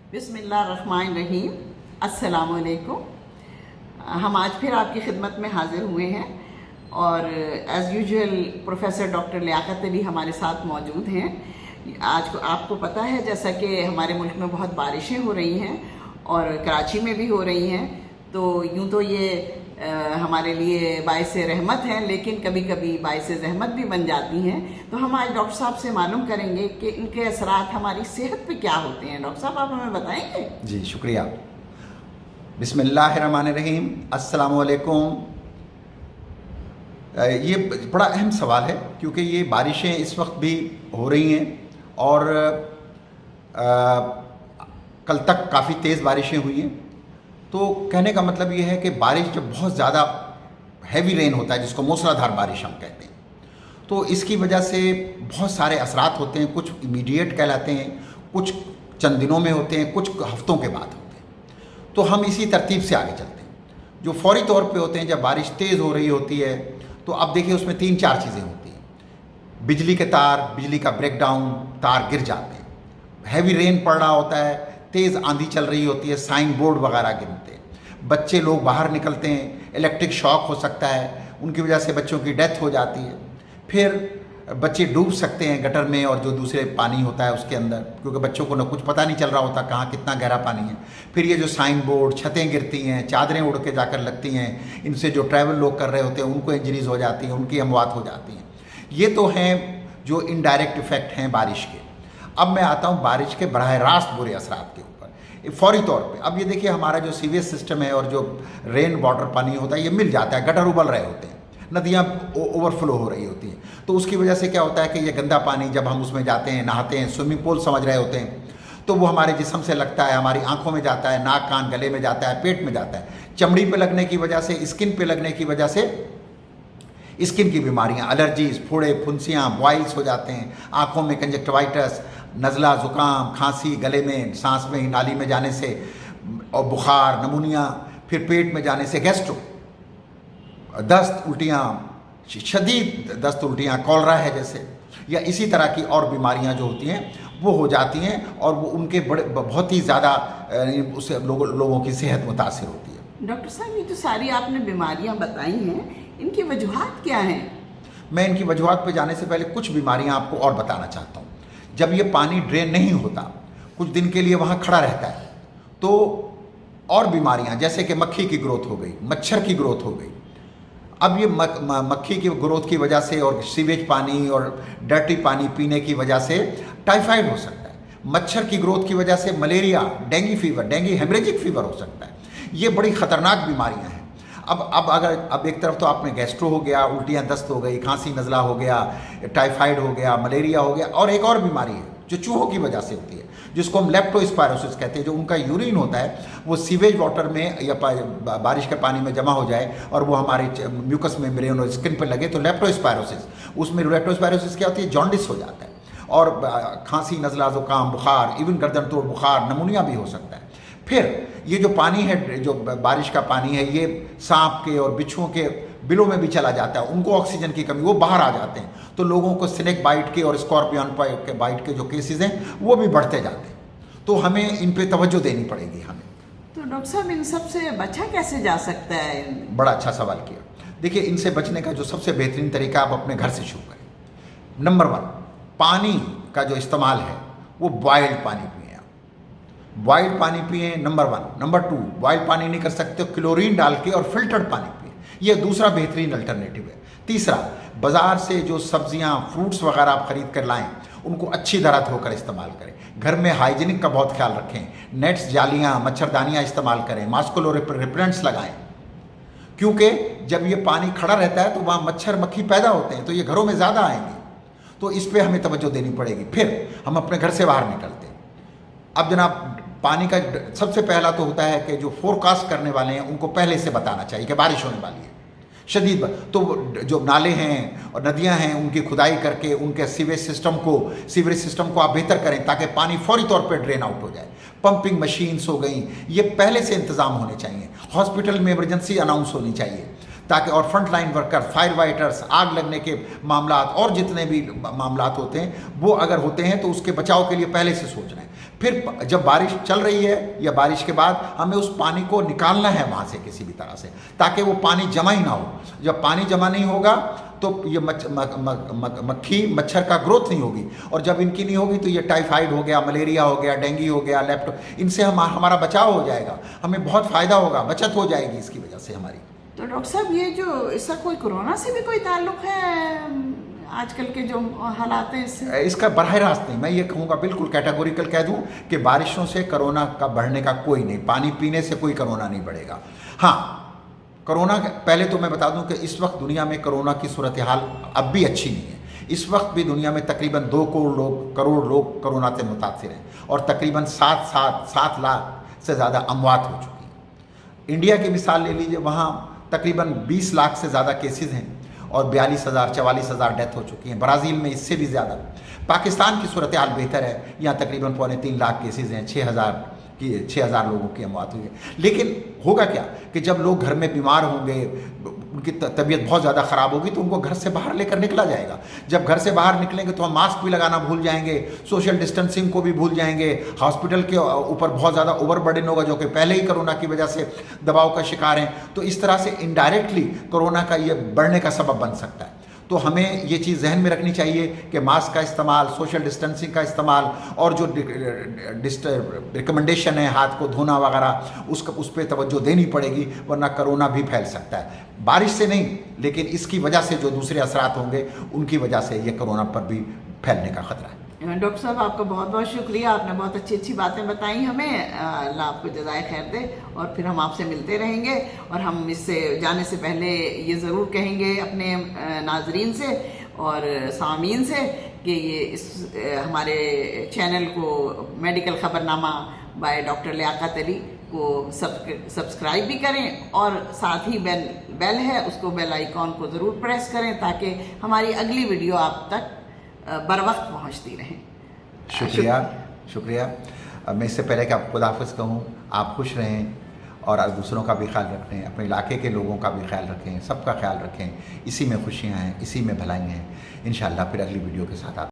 बिस्मिल्लाहिर्रहमानिर्रहीम। अस्सलाम वालेकुम। हम आज फिर आपकी खिदमत में हाज़िर हुए हैं और as usual professor doctor Liaquat Ali हमारे साथ मौजूद हैं। आज को आपको पता है जैसा कि हमारे मुल्क में बहुत बारिशें हो रही हैं और कराची में भी हो रही हैं, तो यूँ तो ये हमारे लिए बाइस रहमत हैं, लेकिन कभी कभी बाइस ज़हमत भी बन जाती हैं। तो हम आज डॉक्टर साहब से मालूम करेंगे कि इनके असरात हमारी सेहत पे क्या होते हैं। डॉक्टर साहब, आप हमें बताएंगे? जी शुक्रिया। बिस्मिल्लाहिर्रहमानिर्रहीम। अस्सलाम वालेकुम। ये बड़ा अहम सवाल है क्योंकि ये बारिशें इस वक्त भी हो रही हैं और कल तक काफ़ी तेज़ बारिशें हुई हैं। तो कहने का मतलब ये है कि बारिश जब बहुत ज़्यादा हैवी रेन होता है, जिसको मूसलाधार बारिश हम कहते हैं, तो इसकी वजह से बहुत सारे असरात होते हैं। कुछ इमीडिएट कहलाते हैं, कुछ चंद दिनों में होते हैं, कुछ हफ्तों के बाद होते हैं। तो हम इसी तरतीब से आगे चलते हैं। जो फौरी तौर पे होते हैं, जब बारिश तेज़ हो रही होती है तो अब देखिए उसमें 3-4 चीज़ें होती हैं। बिजली के तार, बिजली का ब्रेकडाउन, तार गिर जाते हैं। हैवी रेन पड़ रहा होता है, तेज़ आंधी चल रही होती है, साइन बोर्ड वगैरह गिरते हैं, बच्चे लोग बाहर निकलते हैं, इलेक्ट्रिक शॉक हो सकता है, उनकी वजह से बच्चों की डेथ हो जाती है। फिर बच्चे डूब सकते हैं गटर में और जो दूसरे पानी होता है उसके अंदर, क्योंकि बच्चों को ना कुछ पता नहीं चल रहा होता कहाँ कितना गहरा पानी है। फिर ये जो साइन बोर्ड, छतें गिरती हैं, चादरें उड़ के जाकर लगती हैं, इनसे जो ट्रैवल लोग कर रहे होते हैं उनको इंजरीज हो जाती हैं, उनकी अमवात हो जाती हैं। ये तो हैं जो इनडायरेक्ट इफ़ेक्ट हैं बारिश के। अब मैं आता हूँ बारिश के बराह रास्त बुरे असरात के ऊपर फौरी तौर पे। अब ये देखिए हमारा जो सीवेज सिस्टम है और जो रेन वाटर पानी होता है ये मिल जाता है, गटर उबल रहे होते हैं, नदियाँ ओवरफ्लो हो रही होती हैं। तो उसकी वजह से क्या होता है कि ये गंदा पानी जब हम उसमें जाते हैं, नहाते हैं, स्विमिंग पूल समझ रहे होते हैं, तो वो हमारे जिस्म से लगता है, हमारी आंखों में जाता है, नाक कान गले में जाता है, पेट में जाता है, चमड़ी पे लगने की वजह से, स्किन पे लगने की वजह से स्किन की बीमारियाँ, एलर्जीज, फोड़े, फुंसियाँ, बॉइल्स हो जाते हैं, आँखों में कंजक्टिवाइटिस, नज़ला, ज़ुकाम, खांसी, गले में, सांस में, नाली में जाने से, और बुखार, नमूनिया, फिर पेट में जाने से गैस्ट्रो, दस्त, उल्टियाँ, शदीद दस्त, उल्टियाँ, कॉलरा है जैसे, या इसी तरह की और बीमारियां जो होती हैं वो हो जाती हैं और वो उनके बड़े बहुत ही ज़्यादा उससे लोगों की सेहत मुतासिर होती है। डॉक्टर साहब, ये जो सारी आपने बीमारियां बताई हैं, इनकी वजूहात क्या हैं? मैं इनकी वजूहात पे जाने से पहले कुछ बीमारियां आपको और बताना चाहता हूँ। जब ये पानी ड्रेन नहीं होता, कुछ दिन के लिए वहाँ खड़ा रहता है, तो और बीमारियाँ जैसे कि मक्खी की ग्रोथ हो गई, मच्छर की ग्रोथ हो गई। अब ये मक्खी की ग्रोथ की वजह से और सीवेज पानी और डर्टी पानी पीने की वजह से टाइफाइड हो सकता है। मच्छर की ग्रोथ की वजह से malaria, dengue fever, dengue haemorrhagic fever हो सकता है। ये बड़ी ख़तरनाक बीमारियां हैं। अब एक तरफ तो आपने गैस्ट्रो हो गया, उल्टियाँ दस्त हो गई, खांसी नज़ला हो गया, टाइफाइड हो गया, मलेरिया हो गया, और एक और बीमारी है जो चूहों की वजह से होती है, जिसको हम लेप्टोस्पायरोसिस कहते हैं। जो उनका यूरिन होता है वो सीवेज वाटर में या बारिश के पानी में जमा हो जाए और वो हमारे म्यूकस मेम्ब्रेन और स्किन पर लगे तो लेप्टोस्पायरोसिस, उसमें लेप्टोस्पायरोसिस क्या होती है, जॉन्डिस हो जाता है, और खांसी, नज़ला, ज़ुकाम, बुखार, इवन गर्दन तोड़ बुखार, नमूनिया भी हो सकता है। फिर ये जो पानी है, जो बारिश का पानी है, ये सांप के और बिच्छुओं के बिलों में भी चला जाता है, उनको ऑक्सीजन की कमी, वो बाहर आ जाते हैं, तो लोगों को स्नेक बाइट के और स्कॉर्पियन के बाइट के जो केसेस हैं वो भी बढ़ते जाते हैं। तो हमें इन पे तवज्जो देनी पड़ेगी हमें। तो डॉक्टर साहब, इन सब से बचा कैसे जा सकता है? बड़ा अच्छा सवाल किया। देखिए, इनसे बचने का जो सबसे बेहतरीन तरीका आप अपने घर से शुरू करें। नंबर 1, पानी का जो इस्तेमाल है वो बॉयल्ड पानी पिए। बॉयल्ड पानी पिए, नंबर 1। नंबर 2, बॉयल्ड पानी नहीं कर सकते तो क्लोरीन डाल के और फिल्टर्ड पानी पिए, ये दूसरा बेहतरीन अल्टरनेटिव है। तीसरा, बाज़ार से जो सब्जियां, फ्रूट्स वगैरह आप खरीद कर लाएं, उनको अच्छी तरह धोकर इस्तेमाल करें। घर में हाइजीनिक का बहुत ख्याल रखें, नेट्स, जालियां, मच्छरदानियां इस्तेमाल करें, मास्कुलो रिपेलेंट्स लगाएं, क्योंकि जब ये पानी खड़ा रहता है तो वहाँ मच्छर मक्खी पैदा होते हैं, तो ये घरों में ज़्यादा आएंगे, तो इस पर हमें तवज्जो देनी पड़ेगी। फिर हम अपने घर से बाहर निकलते हैं। अब जनाब, पानी का सबसे पहला तो होता है कि जो फोरकास्ट करने वाले हैं उनको पहले से बताना चाहिए कि बारिश होने वाली है शदीद, तो जो नाले हैं और नदियां हैं उनकी खुदाई करके उनके सीवेज सिस्टम को आप बेहतर करें ताकि पानी फौरी तौर पर ड्रेन आउट हो जाए। पंपिंग मशीन्स हो गई, ये पहले से इंतज़ाम होने चाहिए। हॉस्पिटल में इमरजेंसी अनाउंस होनी चाहिए ताकि, और front line worker, fire fighters, आग लगने के मामला और जितने भी मामला होते हैं वो अगर होते हैं तो उसके बचाव के लिए पहले से सोच रहे हैं। फिर जब बारिश चल रही है या बारिश के बाद हमें उस पानी को निकालना है वहाँ से किसी भी तरह से, ताकि वो पानी जमा ही ना हो। जब पानी जमा नहीं होगा तो ये मक्खी मच्छर का ग्रोथ नहीं होगी, और जब इनकी नहीं होगी तो ये टाइफाइड हो गया, मलेरिया हो गया, डेंगू हो गया, इनसे हमारा बचाव हो जाएगा, हमें बहुत फ़ायदा होगा, बचत हो जाएगी इसकी वजह से हमारी। तो डॉक्टर साहब, ये जो इसका कोई कोरोना से भी कोई ताल्लुक है आजकल के जो हालात हैं इससे? इसका बराह रास्त नहीं, मैं ये कहूँगा, बिल्कुल कैटेगोरिकल कह दूँ कि बारिशों से कोरोना का बढ़ने का कोई नहीं, पानी पीने से कोई कोरोना नहीं बढ़ेगा। हाँ, कोरोना पहले तो मैं बता दूं कि इस वक्त दुनिया में कोरोना की सूरत हाल अब भी अच्छी नहीं है। इस वक्त भी दुनिया में तकरीबन 2 करोड़ लोग कोरोना से मुतासिर हैं, और तकरीबन 7 लाख से ज़्यादा अमवात हो चुकी हैं। इंडिया की मिसाल ले लीजिए, वहाँ तकरीबन 20 लाख से ज़्यादा केसेस हैं और 44,000 डेथ हो चुकी हैं। ब्राज़ील में इससे भी ज़्यादा। पाकिस्तान की सूरत हाल बेहतर है, यहाँ तकरीबन 3.25 लाख केसेस हैं, 6,000 लोगों की अमवात हुई है। लेकिन होगा क्या कि जब लोग घर में बीमार होंगे, उनकी तबीयत बहुत ज़्यादा ख़राब होगी, तो उनको घर से बाहर लेकर निकला जाएगा। जब घर से बाहर निकलेंगे तो हम मास्क भी लगाना भूल जाएंगे, सोशल डिस्टेंसिंग को भी भूल जाएंगे, हॉस्पिटल के ऊपर बहुत ज़्यादा ओवरबर्डन होगा, जो कि पहले ही कोरोना की वजह से दबाव का शिकार हैं। तो इस तरह से इनडायरेक्टली कोरोना का ये बढ़ने का सबब बन सकता है। तो हमें ये चीज़ जहन में रखनी चाहिए कि मास्क का इस्तेमाल, सोशल डिस्टेंसिंग का इस्तेमाल, और जो रिकमेंडेशन है हाथ को धोना वगैरह, उस पर तवज्जो देनी पड़ेगी, वरना कोरोना भी फैल सकता है। बारिश से नहीं, लेकिन इसकी वजह से जो दूसरे असरात होंगे, उनकी वजह से ये कोरोना पर भी फैलने का खतरा है। डॉक्टर साहब, आपका बहुत बहुत शुक्रिया, आपने बहुत अच्छी बातें बताई हमें। अल्लाह आपको जज़ाए खैर दे, और फिर हम आपसे मिलते रहेंगे। और हम इससे जाने से पहले ये ज़रूर कहेंगे अपने नाजरीन से और सामीन से कि ये हमारे चैनल को medical Khabarnama by doctor Liaquat Ali को सब्सक्राइब भी करें, और साथ ही बेल है, उसको बेल आइकॉन को ज़रूर प्रेस करें, ताकि हमारी अगली वीडियो आप तक बर वक्त पहुँचती रहें। शुक्रिया। मैं इससे पहले कि आप खुदाफिज कहूँ, आप खुश रहें और दूसरों का भी ख्याल रखें, अपने इलाके के लोगों का भी ख्याल रखें, सबका ख्याल रखें। इसी में खुशियाँ हैं, इसी में भलाइयाँ हैं। इंशाअल्लाह फिर अगली वीडियो के साथ आप